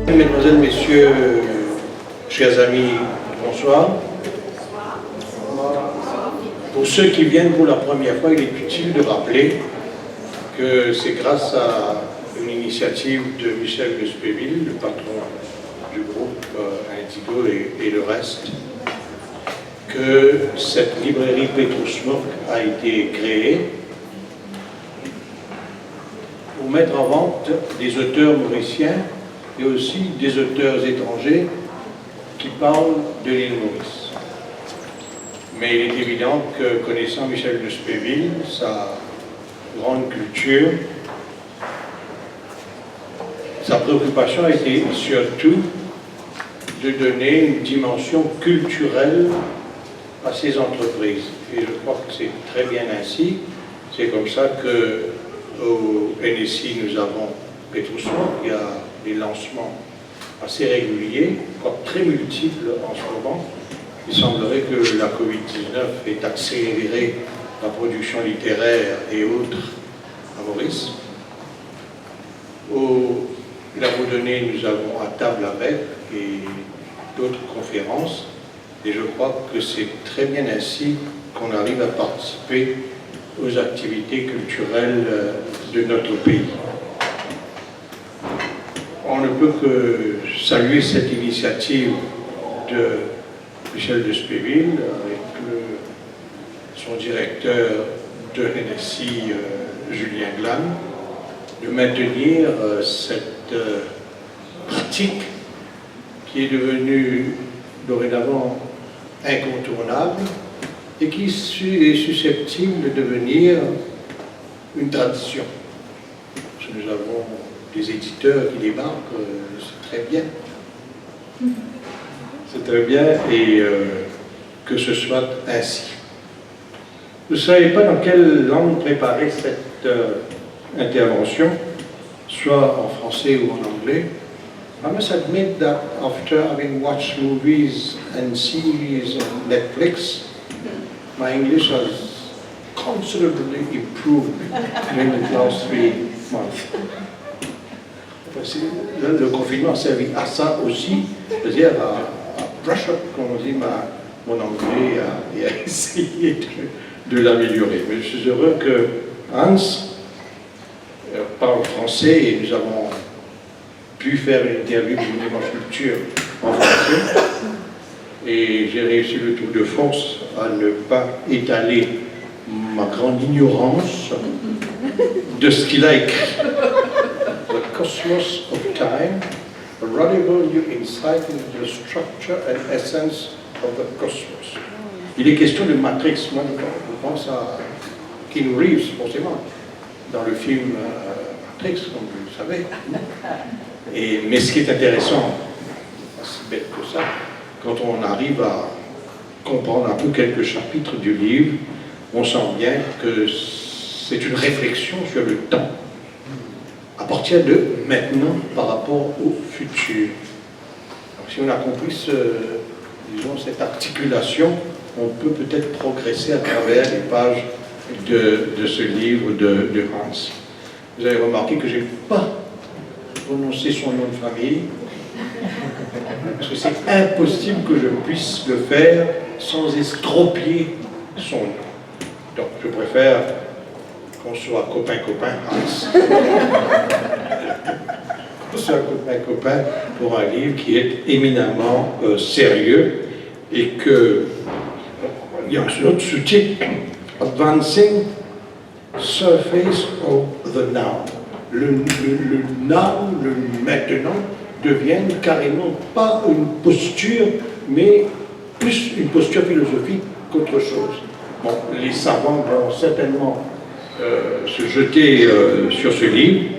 Mesdemoiselles, Messieurs, chers amis, bonsoir. Pour ceux qui viennent pour la première fois, il est utile de rappeler que c'est grâce à une initiative de Michel Despéville, le patron du groupe Indigo et le reste, que cette librairie Petrusmoke a été créée pour mettre en vente des auteurs mauriciens et aussi des auteurs étrangers qui parlent de l'île Maurice. Mais il est évident que, connaissant Michel Despéville, sa grande culture, sa préoccupation a été surtout de donner une dimension culturelle à ces entreprises. Et je crois que c'est très bien ainsi. C'est comme ça qu'au NSI, nous avons Petrusmoke, il y a des lancements assez réguliers, encore très multiples en ce moment. Il semblerait que la Covid-19 ait accéléré la production littéraire et autres à Maurice. Au Labourdonnais, nous avons À table avec et d'autres conférences. Et je crois que c'est très bien ainsi qu'on arrive à participer aux activités culturelles de notre pays. On ne peut que saluer cette initiative de Michel Despéville avec son directeur de NSI, Julien Glane, de maintenir cette pratique qui est devenue dorénavant incontournable et qui est susceptible de devenir une tradition. Parce que nous avons des éditeurs qui débarquent, c'est très bien. C'est très bien et que ce soit ainsi. Vous ne savez pas dans quelle langue préparer cette intervention, soit en français ou en anglais. I must admit that after having watched movies and series on Netflix, my English has considerably improved during the last 3 months. Le confinement a servi à ça aussi, c'est-à-dire à brush up, comme on dit, mon anglais et à essayer de l'améliorer. Mais je suis heureux que Hans parle français et nous avons pu faire une interview de Dimanche Culture en français. Et j'ai réussi le tour de force à ne pas étaler ma grande ignorance de ce qu'il a écrit. The Cosmos of Time, a radical new insight into the structure and essence of the cosmos. Il est question de Matrix. Moi, je pense à Keanu Reeves, forcément, dans le film Matrix, comme vous le savez. Mais ce qui est intéressant, pas si bête que ça, quand on arrive à comprendre un peu quelques chapitres du livre, on sent bien que c'est une réflexion sur le temps, à partir de maintenant par rapport au futur. Donc, si on a compris cette articulation, on peut peut-être progresser à travers les pages de ce livre de Hans. Vous avez remarqué que je n'ai pas prononcé son nom de famille, parce que c'est impossible que je puisse le faire sans estropier son nom. Donc je préfère qu'on soit copain-copain, Hans. Qu'on soit copain-copain pour un livre qui est éminemment sérieux et que il y a un autre sous-titre, Advancing Surface of the Now. Le now, le maintenant, deviennent carrément pas une posture, mais plus une posture philosophique qu'autre chose. Bon, les savants vont certainement se jeter sur ce livre,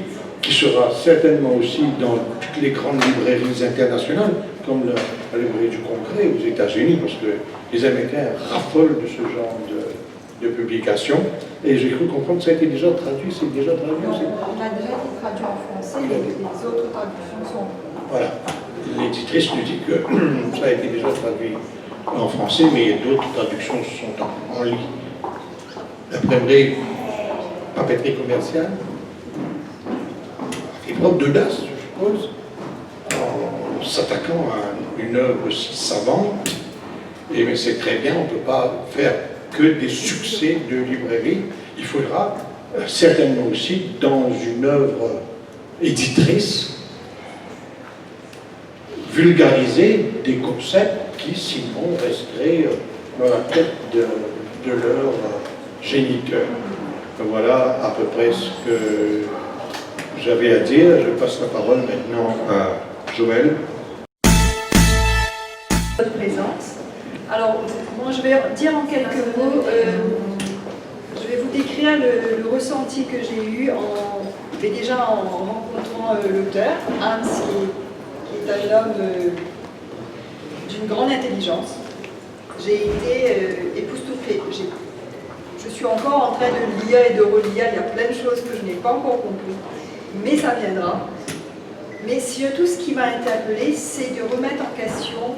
qui sera certainement aussi dans toutes les grandes librairies internationales, comme la librairie du Congrès aux États-Unis, parce que les Américains raffolent de ce genre de publication. Et j'ai cru comprendre que ça a été déjà traduit, c'est déjà traduit aussi. On a déjà été traduit en français, les autres traductions sont... Voilà. L'éditrice nous dit que ça a été déjà traduit en français, mais d'autres traductions sont en ligne. L'imprimerie papeterie commerciale, et preuve d'audace, je suppose, s'attaquant à une œuvre aussi savante, et mais c'est très bien, on ne peut pas faire que des succès de librairie. Il faudra certainement aussi, dans une œuvre éditrice, vulgariser des concepts qui, sinon, resteraient dans la tête de leur géniteur. Voilà à peu près ce que j'avais à dire. Je passe la parole maintenant à Joël. Votre présence. Alors, moi, je vais dire en quelques mots, je vais vous décrire le ressenti que j'ai eu déjà en rencontrant l'auteur, Hans, qui est un homme d'une grande intelligence. J'ai été époustouflée. Je suis encore en train de lire et de relire, il y a plein de choses que je n'ai pas encore compris, mais ça viendra. Mais surtout, ce qui m'a interpellée, c'est de remettre en question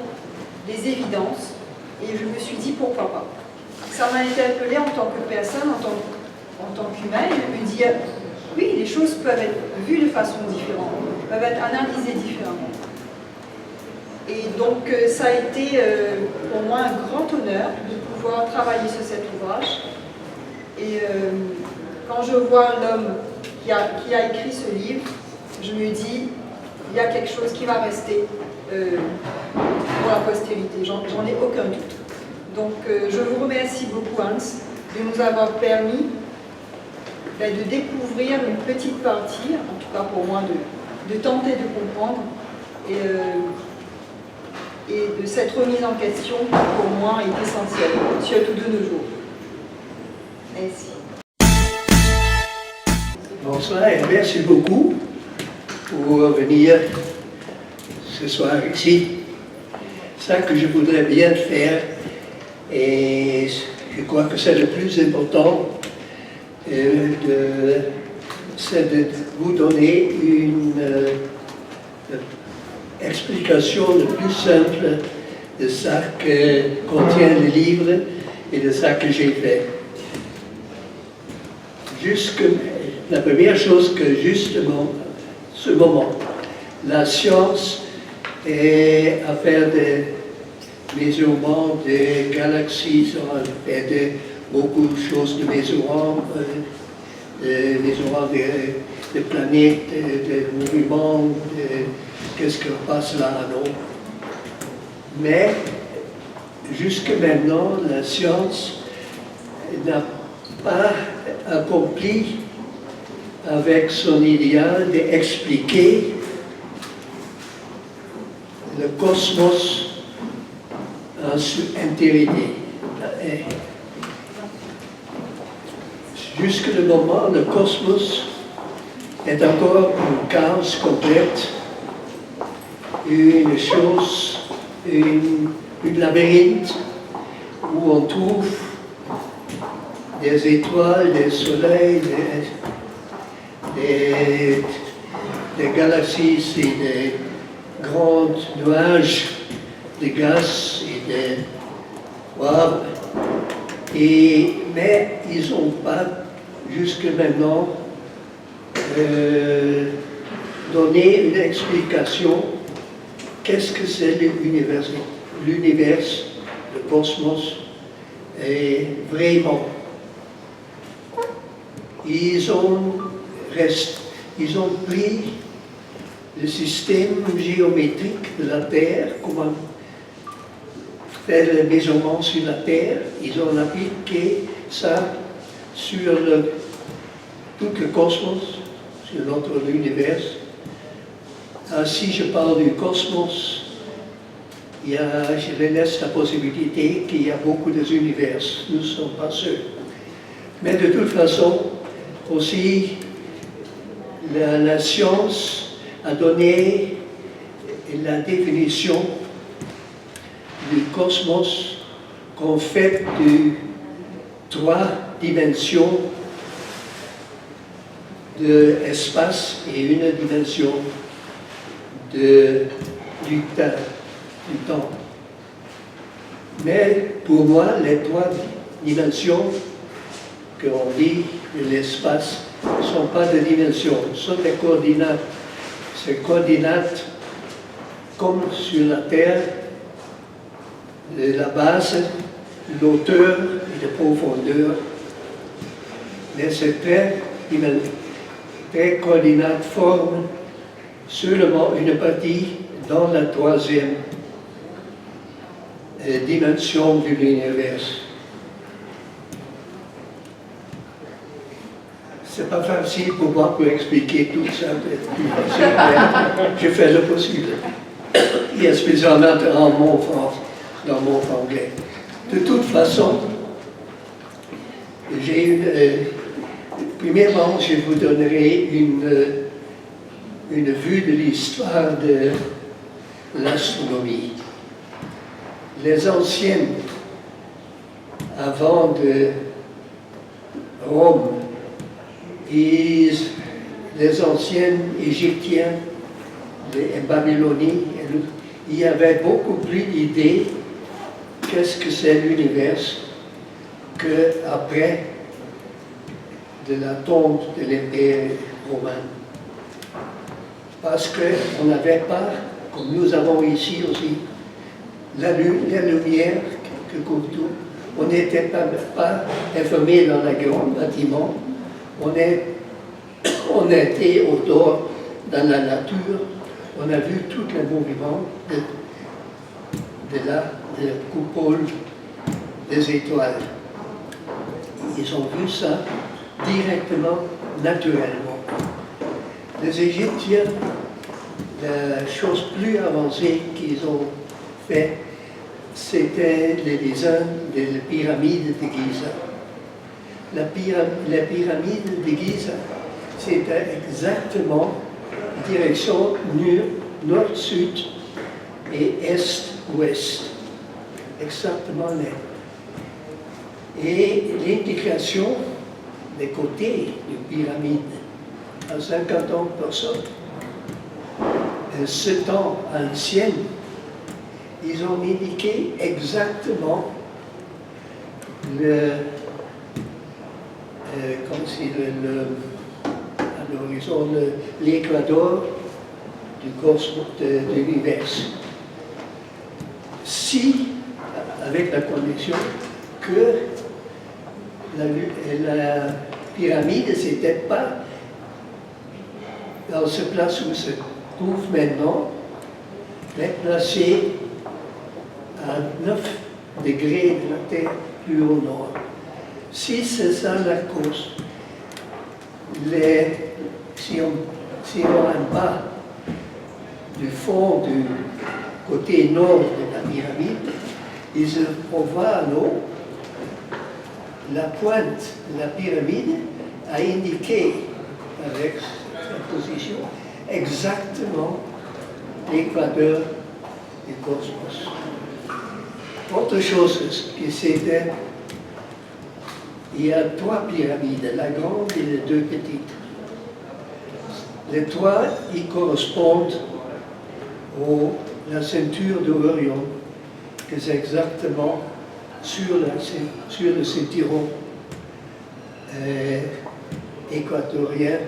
les évidences, et je me suis dit pourquoi pas. Ça m'a interpellée en tant que personne, en tant qu'humain, et de me dire, oui, les choses peuvent être vues de façon différente, peuvent être analysées différemment. Et donc, ça a été pour moi un grand honneur de pouvoir travailler sur cet ouvrage. Et quand je vois l'homme qui a écrit ce livre, je me dis, il y a quelque chose qui va rester pour la postérité, j'en ai aucun doute. Donc je vous remercie beaucoup, Hans, de nous avoir permis de découvrir une petite partie, en tout cas pour moi, de tenter de comprendre, et de cette remise en question qui pour moi est essentielle, surtout de nos jours. Merci. Bonsoir et merci beaucoup pour venir ce soir ici. Ça que je voudrais bien faire, et je crois que c'est le plus important, c'est de vous donner une explication le plus simple de ça que contient le livre et de ça que j'ai fait. La première chose que justement, ce moment, la science est à faire des mesurements des galaxies, on fait beaucoup de choses de mesurements, des planètes, des mouvements, qu'est-ce qui passe là, non? Mais jusque maintenant, la science n'a pas accompli avec son idéal d'expliquer le cosmos en son intégrité. Jusque le moment, le cosmos est encore une case complète, une chose, une labyrinthe où on trouve des étoiles, des soleils, des galaxies et des grands nuages de gaz et de wow. Mais ils n'ont pas jusque maintenant donné une explication qu'est-ce que c'est l'univers, le cosmos, et vraiment. Ils ont pris le système géométrique de la Terre, comment faire les measurements sur la Terre, ils ont appliqué ça sur tout le cosmos, sur notre univers. Si je parle du cosmos, je laisse la possibilité qu'il y a beaucoup d'univers, nous ne sommes pas seuls. Mais de toute façon, aussi, la science a donné la définition du cosmos qu'on fait de 3 dimensions d'espace et une dimension du temps. Mais pour moi, les 3 dimensions qu'on dit de l'espace ne sont pas des dimensions, ce sont des coordinates. Ces coordinates comme sur la terre, de la base, l'auteur et la profondeur. Mais ces traits coordinates forment seulement une partie dans la troisième dimension de l'univers. C'est pas facile pour moi pour expliquer tout ça, c'est plus facile, mais je fais le possible. Il y a spécialement un mot français dans mon anglais. De toute façon, premièrement, je vous donnerai une vue de l'histoire de l'astronomie. Les anciens, avant de Rome, et les anciens Égyptiens et Babyloniens, il y avait beaucoup plus d'idées qu'est-ce que c'est l'univers qu'après de la tombe de l'Empire romain. Parce qu'on n'avait pas, comme nous avons ici aussi, la lumière que couvre tout. On n'était pas enfermé dans un grand bâtiment. On était au dehors dans la nature. On a vu tout le mouvement de la coupole des étoiles. Ils ont vu ça directement, naturellement. Les Égyptiens, la chose plus avancée qu'ils ont fait, c'était le design de la pyramide de Giza. La pyramide de Giza, c'était exactement direction nord-sud et est-ouest. Exactement là. Et l'intégration des côtés de la pyramide à 50%. Ce temps ancien, ils ont indiqué exactement à l'horizon, l'équateur du cosmos, de l'univers. Si, avec la condition que la pyramide, c'était pas dans ce place où se trouve maintenant, mais placée à 9 degrés de la Terre plus au nord. Si c'est ça la cause, si on est en bas du fond du côté nord de la pyramide, on voit en haut, la pointe de la pyramide a indiqué avec cette position exactement l'équateur du cosmos. Autre chose, c'était, il y a 3 pyramides, la grande et les 2 petites. Les 3, ils correspondent à la ceinture de Orion, que c'est exactement sur le ceinturon équatorien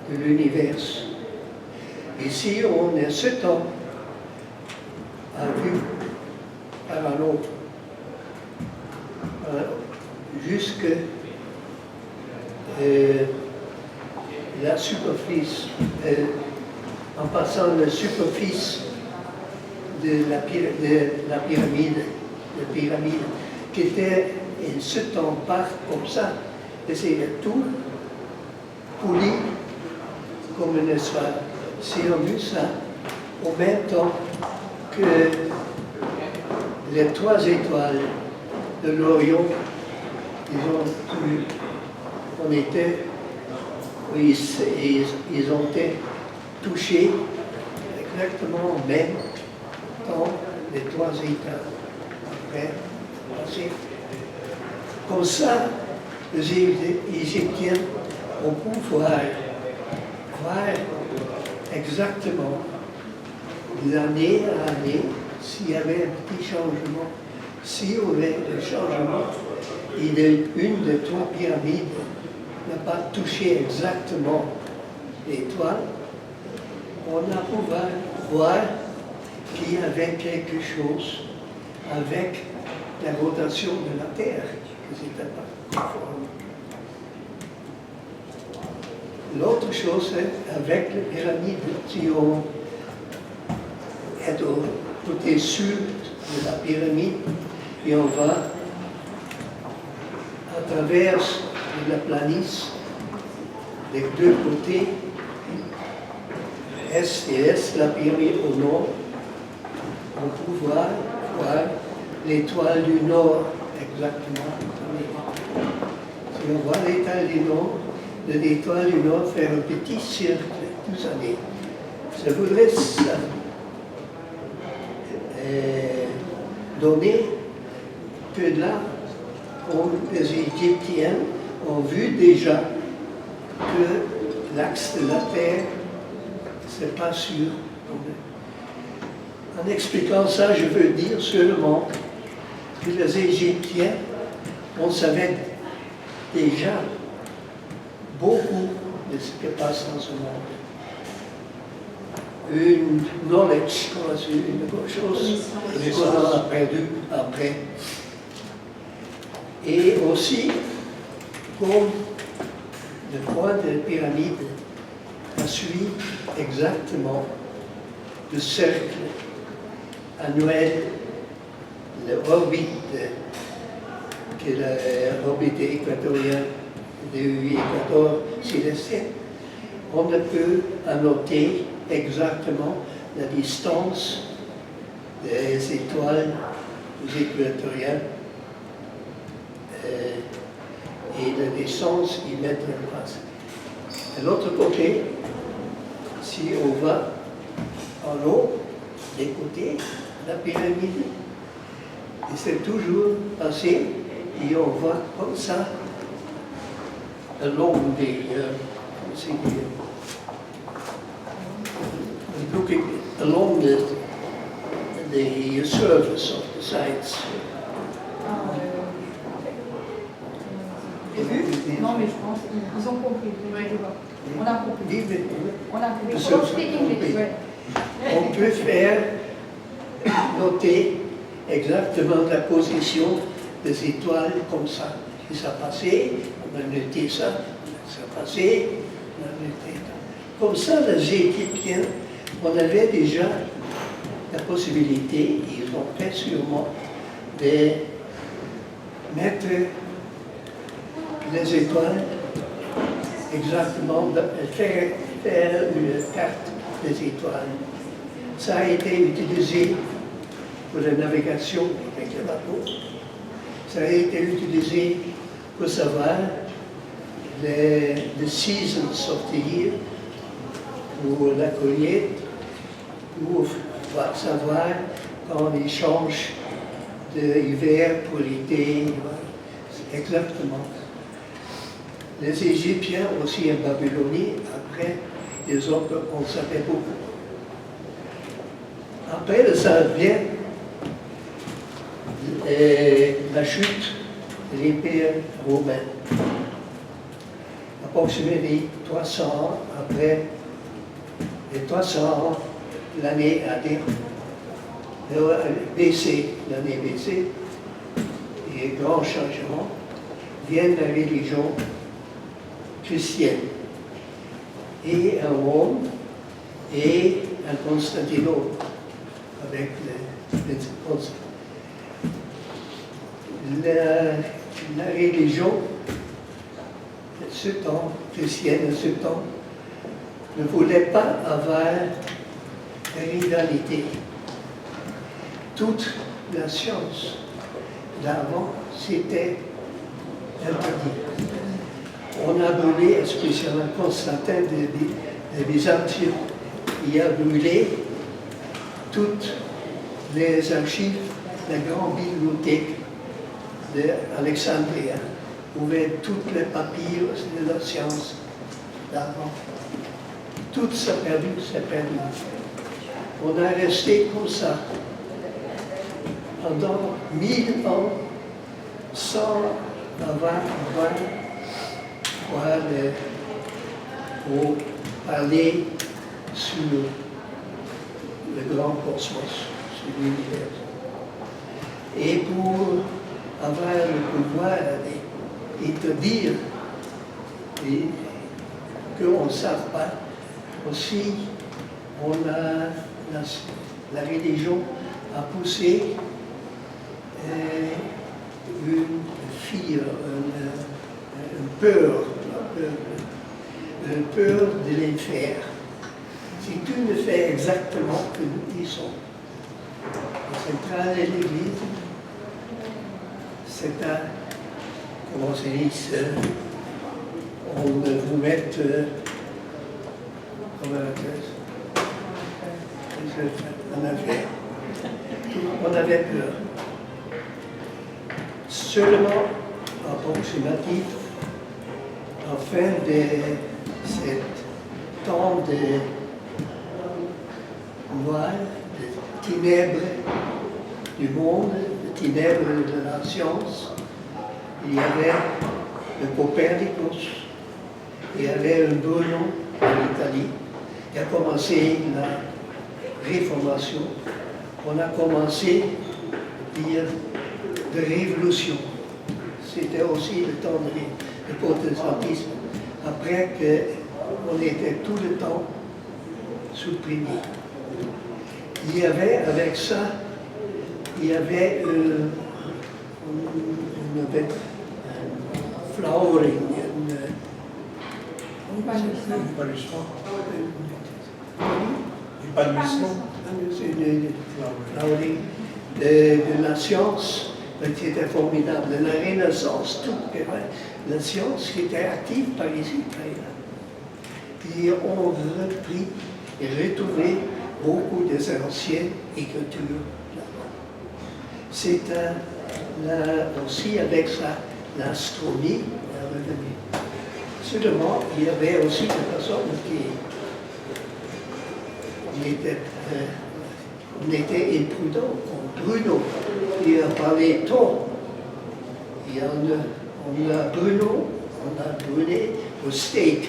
de l'univers. Ici, on est 7 ans à vue par un autre, jusque la superficie, en passant la superficie de la pyramide, qui était une certaine part comme ça, et c'est tout poli comme une sphère. Si on vu ça, en même temps que les 3 étoiles de l'Orion, ils ont été touchés exactement au même temps les 3 étoiles. Après, comme ça, les Égyptiens ont pu voir exactement d'année à année s'il y avait un petit changement. S'il y avait un changement, une des 3 pyramides n'a pas touché exactement l'étoile, on a pu voir voir qu'il y avait quelque chose avec la rotation de la Terre, que c'était pas conforme. L'autre chose, c'est avec les pyramides qui ont été au côté sud de la pyramide, et on va à travers la planisme des deux côtés, est et est, la pyramide au nord, on peut voir l'étoile du Nord exactement. Si on voit l'étoile du Nord, l'étoile du Nord fait un petit cercle tous années. Ça voudrait donner que là, les Égyptiens ont vu déjà que l'axe de la Terre, c'est pas sûr. En expliquant ça, je veux dire seulement que les Égyptiens, on savait déjà beaucoup de ce qui passe dans ce monde. Une knowledge, une chose qu'on a perdu après. Et aussi, comme le point de la pyramide a suivi exactement le cercle annuel, l'orbite, qui est l'orbite équatorienne du Équateur céleste, on ne peut annoter exactement la distance des étoiles équatoriennes et la distance qu'ils mettent en place. De l'autre côté, si on va en haut, des côtés, la pyramide, et c'est toujours passé, et on voit comme ça, along looking along the surface of the sites. J'ai vu? Non, mais je pense qu'ils ont compris. On a compris. On a compris. Parce que on peut faire noter exactement la position des étoiles comme ça. Si ça passait, on a noté ça. Ça passait, on a noté ça. Comme ça, les Égyptiens, on avait déjà la possibilité, ils ont fait sûrement, de mettre les étoiles exactement, faire une carte des étoiles. Ça a été utilisé pour la navigation avec les bateaux. Ça a été utilisé pour savoir les seasons of the year, pour la colliette, pour savoir quand ils changent d'hiver pour l'été. Exactement. Les Égyptiens aussi en Babylonie, après, les autres, on savait beaucoup. Après, ça vient la chute de l'Empire romain. Approximativement 300 ans après, les 300 ans, l'année AD, BC, l'année BC, et grand changement, viennent la religion chrétienne. Et à Rome, et à Constantinople, avec la religion de ce temps, chrétienne de ce temps, ne voulait pas avoir de rivalité. Toute la science d'avant, c'était interdit. On a brûlé, spécialement Constantin de Byzantium, il a brûlé toutes les archives de la grande bibliothèque d'Alexandrie, où il y avait toutes les papiers de la science d'avant. Tout s'est perdu, c'est perdu. On a resté comme ça pendant 1000 ans sans avoir pour parler sur grand cosmos, c'est l'univers. Et pour avoir le pouvoir et te dire qu'on ne savent pas, aussi on a la religion a poussé une peur de l'enfer. Si tu ne fais exactement ce que nous disons, la centrale de l'Église, c'est un, comment se dit, on vous met comme en affaire. On avait peur. Seulement approximatif, en fin de ce temps de noir, de ténèbres du monde, de ténèbres de la science, il y avait le Copernicus, il y avait un Bruno en Italie, qui a commencé la réformation. On a commencé à dire de révolution. C'était aussi le temps du protestantisme, après qu'on était tout le temps supprimé. Il y avait avec ça, il y avait flowering, de la science qui était formidable, de la Renaissance, toute la science qui était active par ici, par là. Et on repris et retrouvé beaucoup des anciennes écritures là-bas. C'est aussi avec ça l'astronomie est revenue. Seulement, il y avait aussi des personnes on était imprudents, comme Bruno, qui a parlé tôt. On a Bruno, on a brûlé au steak.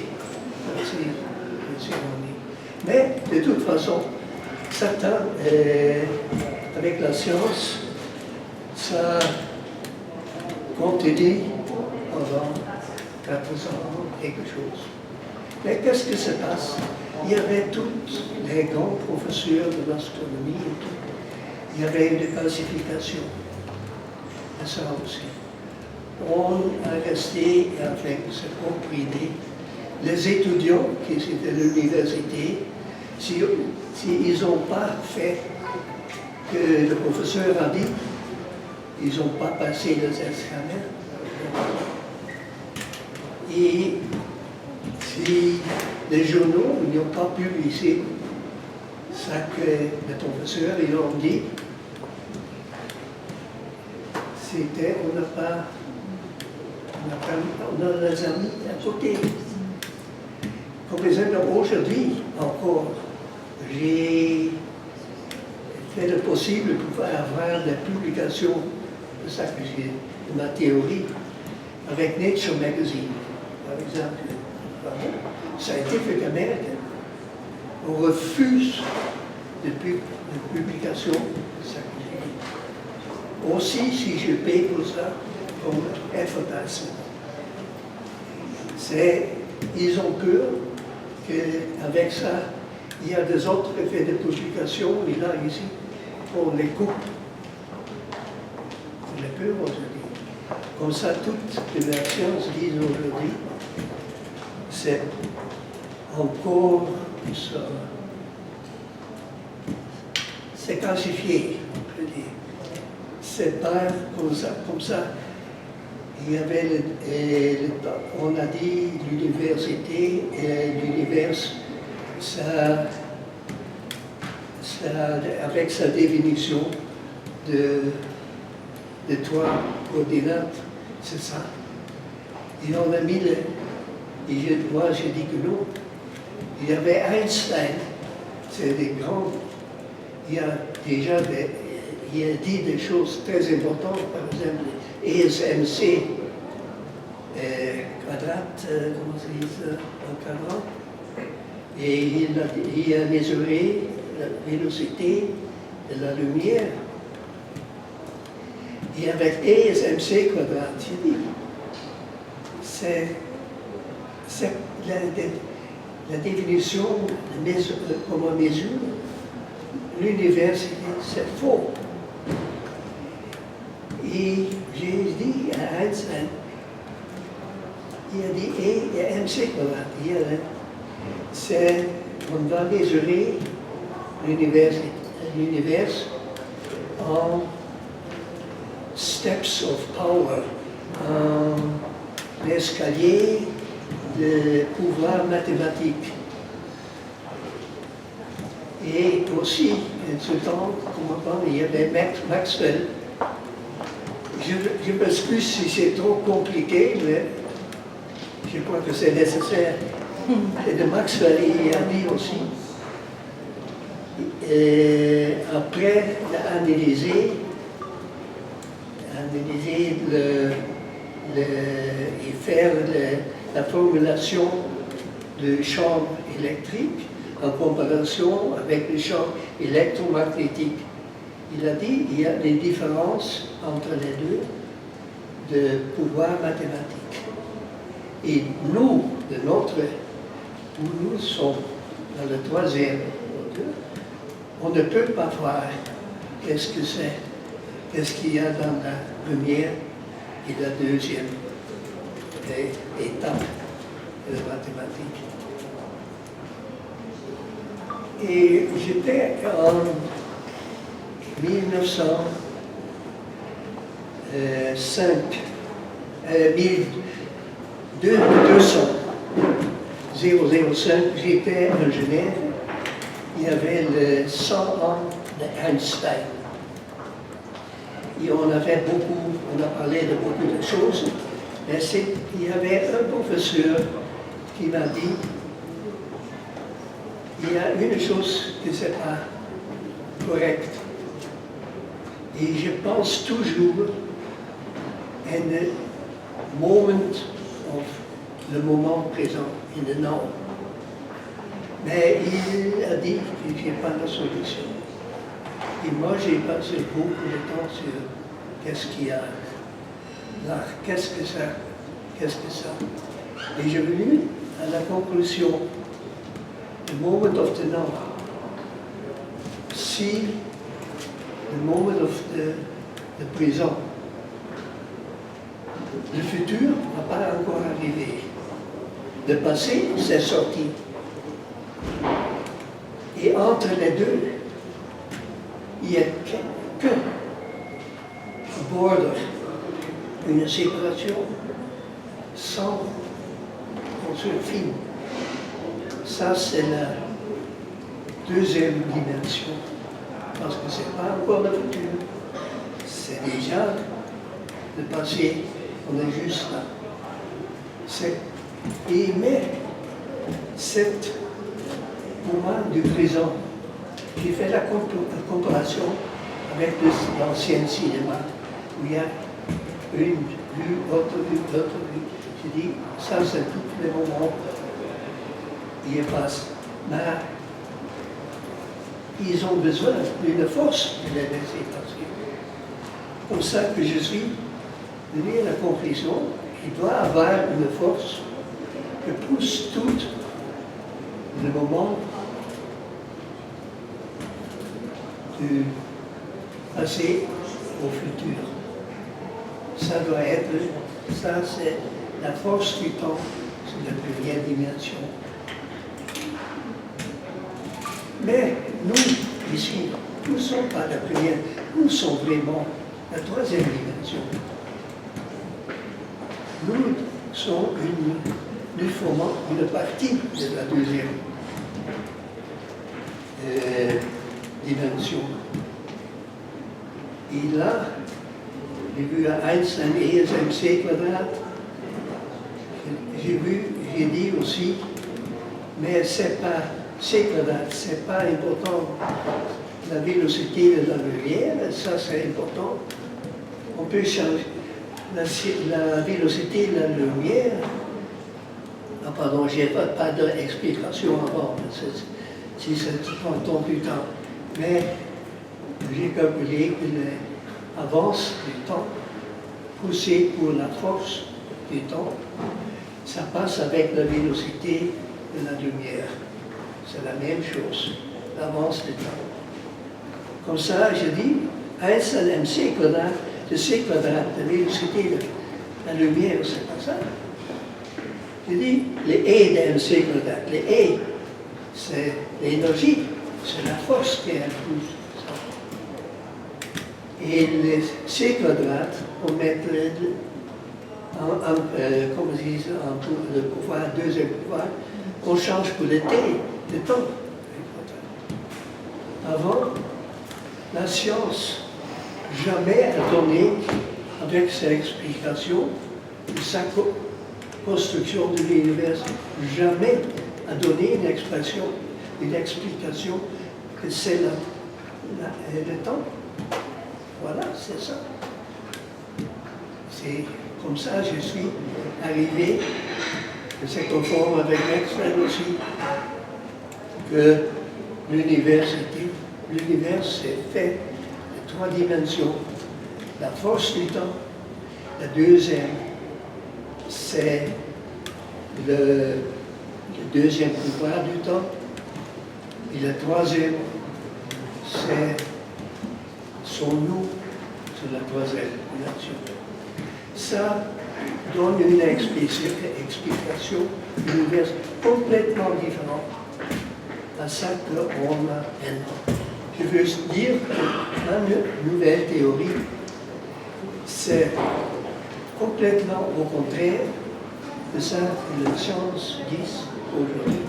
Mais de toute façon, Satan, avec la science, ça continue pendant 400 ans, quelque chose. Mais qu'est-ce qui se passe? Il y avait tous les grands professeurs de l'astronomie et tout. Il y avait une classification. Et ça aussi. On a resté avec ce propre idée. Les étudiants qui étaient à l'université, s'ils n'ont pas fait que le professeur a dit, ils n'ont pas passé les examens. Et si les journaux n'ont pas publié ça que les professeurs ils ont dit, c'était, on a les amis à côté. Comme exemple, aujourd'hui encore, j'ai fait le possible pour avoir des publications de ça que j'ai, de ma théorie, avec Nature Magazine, par exemple. Scientific American. On refuse de publication de ça que j'ai dit. Aussi, si je paye pour ça, comme advertisement. Ils ont peur qu'avec ça, il y a des autres effets de publication, et là, ici, on les coupe. On les peur aujourd'hui. Comme ça, toutes les sciences disent aujourd'hui, c'est encore ça. C'est calcifié, on peut dire. C'est pas comme ça. Il y avait, on a dit l'université et l'univers, avec sa définition de trois coordinates, c'est ça. Et on a mis moi j'ai dit que non. Il y avait Einstein, c'est des grands, il a dit des choses très importantes, par exemple, ESMC, comment se dit ça, en quadrant, et il a mesuré la vélocité de la lumière. Et avec E égale mc quadrat, j'ai dit, c'est la définition de comment mesure l'univers, c'est faux. Et j'ai dit à Einstein, il a dit E et mc quadrat. On va mesurer l'univers en steps of power, en escalier de pouvoir mathématique. Et aussi, en ce temps, il y avait Maxwell. Je m'excuse si c'est trop compliqué, mais je crois que c'est nécessaire. Et de Maxwell, il a dit aussi, après analyser et faire la formulation du champ électrique en comparaison avec le champ électromagnétique. Il a dit qu'il y a des différences entre les deux de pouvoir mathématique. Et nous, où nous sommes dans le troisième, on ne peut pas voir qu'est-ce que c'est, qu'est-ce qu'il y a dans la première et la deuxième étape de la mathématique. Et j'étais en 005, j'étais à Genève, il y avait le 100 ans d'Einstein. Et on a parlé de beaucoup de choses, mais il y avait un professeur qui m'a dit, il y a une chose qui n'est pas correcte. Et je pense toujours le moment présent, in the now. Mais il a dit que je n'ai pas la solution. Et moi, j'ai passé beaucoup de temps sur qu'est-ce qu'il y a là, qu'est-ce que ça. Et je suis venu à la conclusion, the moment of the now. Si le moment of the présent, le futur n'a pas encore arrivé. Le passé, c'est sorti. Et entre les deux, il y a que border, une séparation sans construire fine. Ça, c'est la deuxième dimension. Parce que ce n'est pas encore le futur. C'est déjà le passé. On est juste là. Mais cet moment du présent, j'ai fait la comparaison avec l'ancien cinéma, où il y a une vue, autre vue, l'autre vue. J'ai dit, ça c'est tous les moments qui passent. Mais ils ont besoin d'une force de les laisser passer. C'est pour ça que je suis venu à la conclusion qu'il doit avoir une force que pousse tout le moment du passé au futur. Ça doit être, ça c'est la force du temps, c'est la première dimension. Mais nous, ici, nous ne sommes pas la première, nous sommes vraiment la troisième dimension. Nous formons une partie de la deuxième dimension. Et là, j'ai vu à Einstein et mc quadrat, j'ai dit aussi, mais c'est pas c quadrat, c'est pas important. La vélocité de la lumière, ça c'est important. On peut changer la vélocité de la lumière. Ah pardon, je n'ai pas d'explication avant. si ça prend tant du temps. Mais j'ai calculé que l'avance du temps, poussé pour la force du temps, ça passe avec la vélocité de la lumière. C'est la même chose, l'avance du temps. Comme ça, je dis, 1 seul mc quadrat, de c quadrat, la vélocité de la lumière, c'est pas ça. Je dis, les E de mc quadrat, les E, c'est l'énergie, c'est la force qui impulse ça. Et le c quadrat, on met comme je dis, le pouvoir, deuxième pouvoir, on change pour le t, le temps. Avant, la science jamais a donné, avec sa explication, sa construction de l'univers, jamais a donné une explication que c'est le temps. Voilà, c'est ça. C'est comme ça que je suis arrivé, et c'est conforme avec Maxwell aussi, que l'univers c'est fait de 3 dimensions. La force du temps, la deuxième, c'est le deuxième pouvoir du temps, et la troisième, c'est son nous, c'est la troisième dimension. Ça donne une explication de l'univers complètement différente à ça qu'on a maintenant. Je veux dire que la nouvelle théorie, c'est complètement au contraire de ça que la science dit aujourd'hui.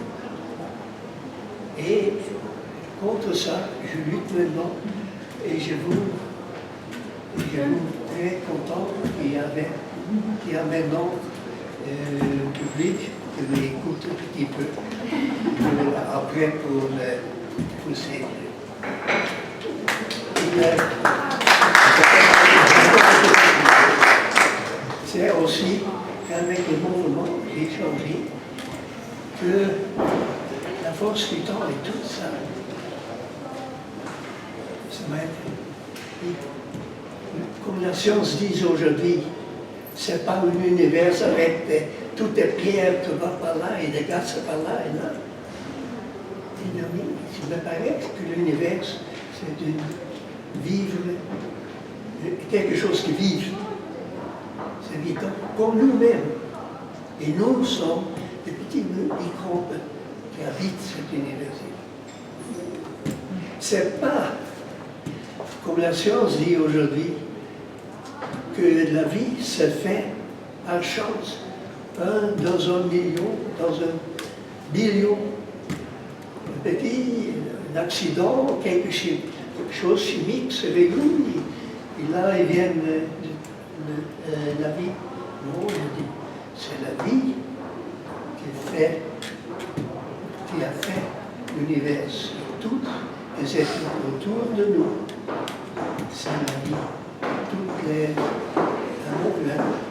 Et contre ça, je lutte maintenant et je vous très content qu'il y a maintenant le public qui m'écoute un petit peu après pour le pousser. C'est aussi qu'avec le mouvement j'ai changé que la force du temps et tout ça, comme la science dit aujourd'hui, c'est pas un univers avec toutes les pierres qui vont par là et des gaz par là et là. Et non, il me paraît que l'univers, c'est quelque chose qui vive. C'est vivant, comme nous-mêmes. Et nous sommes des petits microbes qui habitent cet univers. C'est pas, comme la science dit aujourd'hui, que la vie se fait par chance, dans 1 million, dans 1 billion, un petit accident, quelque chose chimique se régule, et là ils viennent la vie. Non, je dis, c'est la vie qui a fait l'univers, toutes les êtres autour de nous. C'est la vie.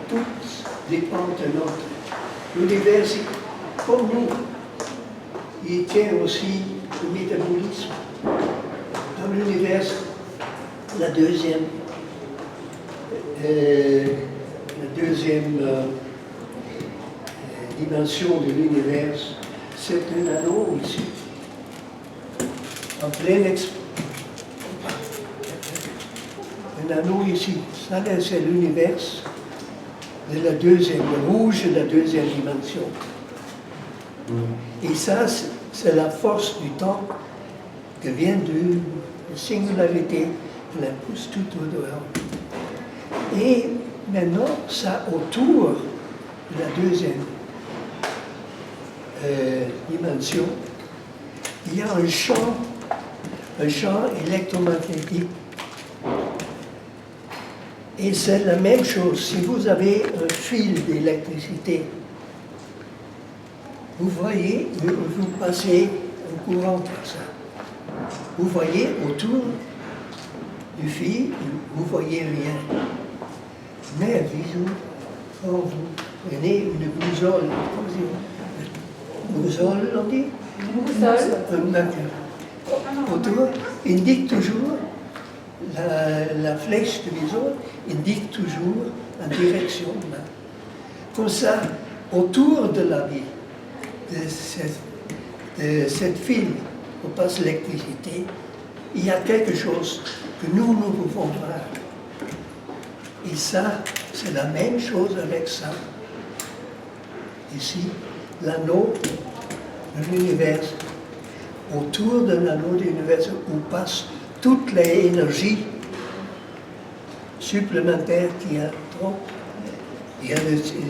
Toutes dépendent de notre. L'univers, comme nous, il tient aussi le métabolisme. Dans l'univers, la deuxième dimension de l'univers, c'est un anneau ici, en plein un anneau ici, ça c'est l'univers de la deuxième, le rouge de la deuxième dimension. Et ça, c'est la force du temps qui vient de singularité, qui la pousse tout au dehors. Et maintenant, ça autour de la deuxième dimension, il y a un champ électromagnétique. Et c'est la même chose. Si vous avez un fil d'électricité, vous voyez, vous passez un courant par ça. Vous voyez autour du fil, vous ne voyez rien. Mais quand vous prenez une boussole, on dit, Autour, indique toujours, la flèche de bison indique toujours la direction. Là. Comme ça, autour de la vie, de cette file où passe l'électricité, il y a quelque chose que nous pouvons voir. Et ça, c'est la même chose avec ça. Ici, l'anneau de l'univers. Autour de l'anneau de l'univers où passent toutes les énergies supplémentaires qu'il y a trop. Il y a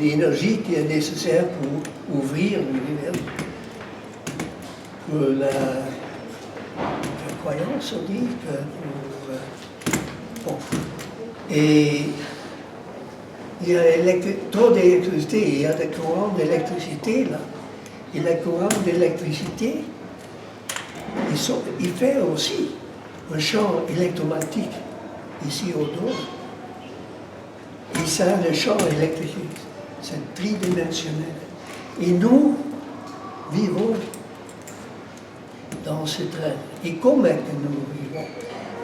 l'énergie qui est nécessaire pour ouvrir l'univers. Pour la croyance, on dit que bon. Et il y a trop d'électricité, il y a des courants d'électricité là. Et les courants d'électricité, il fait aussi un champ électromagnétique ici autour. Et ça, le champ électrique, c'est tridimensionnel. Et nous vivons dans ce train. Et comment est-ce que nous vivons?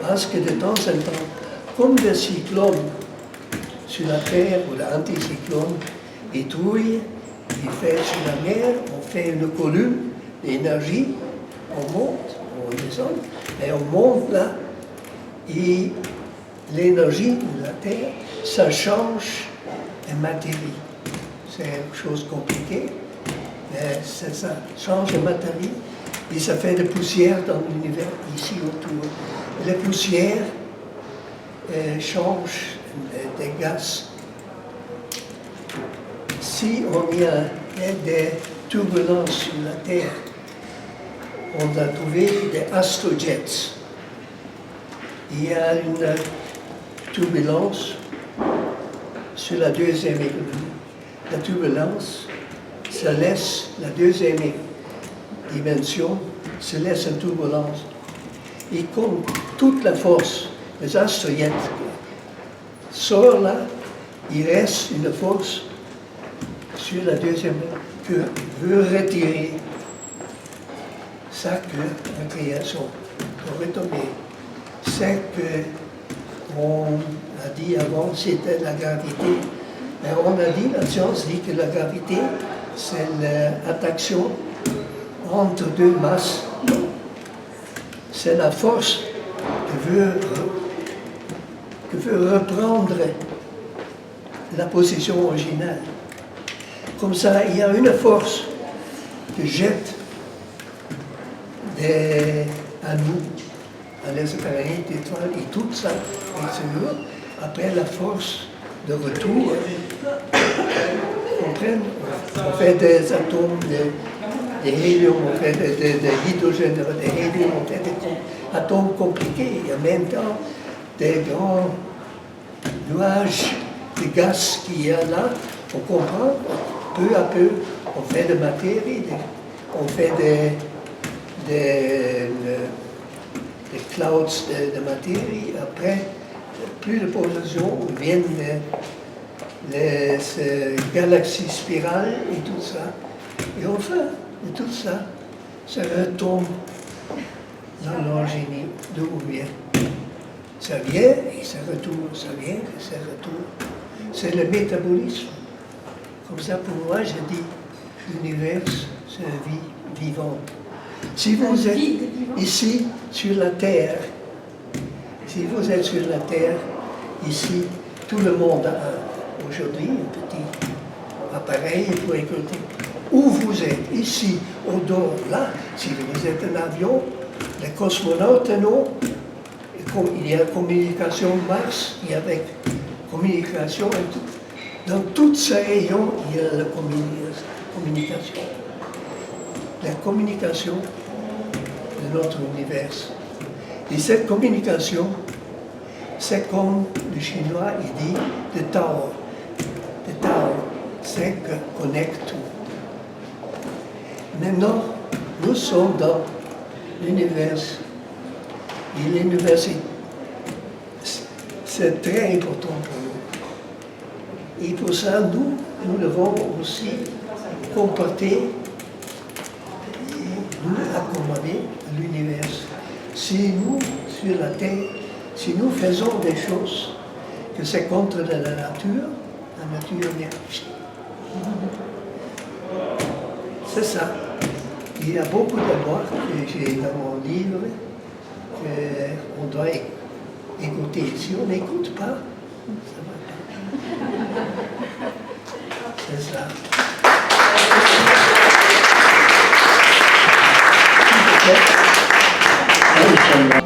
Parce que de temps en temps, comme le cyclone sur la Terre ou l'anticyclone étouille, il fait sur la mer, on fait une colonne d'énergie, on monte, on descend, mais on monte là, et l'énergie de la Terre, ça change de matière. C'est une chose compliquée, mais c'est ça, change de matière, et ça fait des poussières dans l'univers ici autour. Et les poussières changent des gaz. Si on y a des turbulences sur la Terre, on a trouvé des astrojets. Il y a une turbulence sur la deuxième économie. La turbulence, ça laisse la deuxième dimension, ça laisse une turbulence. Et comme toute la force des astrojets sort là, il reste une force sur la deuxième que veut retirer ça que la création pour retomber. C'est que on a dit avant, c'était la gravité. Mais on a dit, la science dit que la gravité, c'est l'attraction entre deux masses. C'est la force que veut reprendre la position originale. Comme ça, il y a une force qui jette à nous, à l'extérieur des étoiles, et tout ça, et c'est après la force de retour, on fait des atomes, des hélium, on fait des hydrogènes, des hélium, on fait des atomes compliqués, et en même temps des grands nuages de gaz qu'il y a là, on comprend, peu à peu, on fait de matière, on fait des clouds de matière, après, plus de positions, viennent les galaxies spirales et tout ça. Et enfin, et tout ça, ça retombe dans l'origine d'où vient. Ça vient et ça retourne, ça vient et ça retourne. C'est le métabolisme. Comme ça, pour moi, je dis, l'univers, c'est la vie vivante. Si vous êtes ici, sur la Terre, si vous êtes sur la Terre, ici, tout le monde a aujourd'hui un petit appareil pour écouter. Où vous êtes, ici, au dehors, là, si vous êtes un avion, les cosmonautes, non, il y a communication Mars, il y a avec communication et tout. Dans tous ces rayons, il y a la communication. La communication de notre univers. Et cette communication, c'est comme le chinois, il dit, le Tao. Le Tao, c'est que connecte tout. Maintenant, nous sommes dans l'univers. Et l'univers, c'est très important pour nous. Et pour ça, nous devons aussi comporter, nous de l'univers. Si nous, sur la Terre, si nous faisons des choses que c'est contre la nature vient. C'est ça. Il y a beaucoup de lois que j'ai dans mon livre qu'on doit écouter. Si on n'écoute pas, ça ne va pas. C'est ça. Nous sommes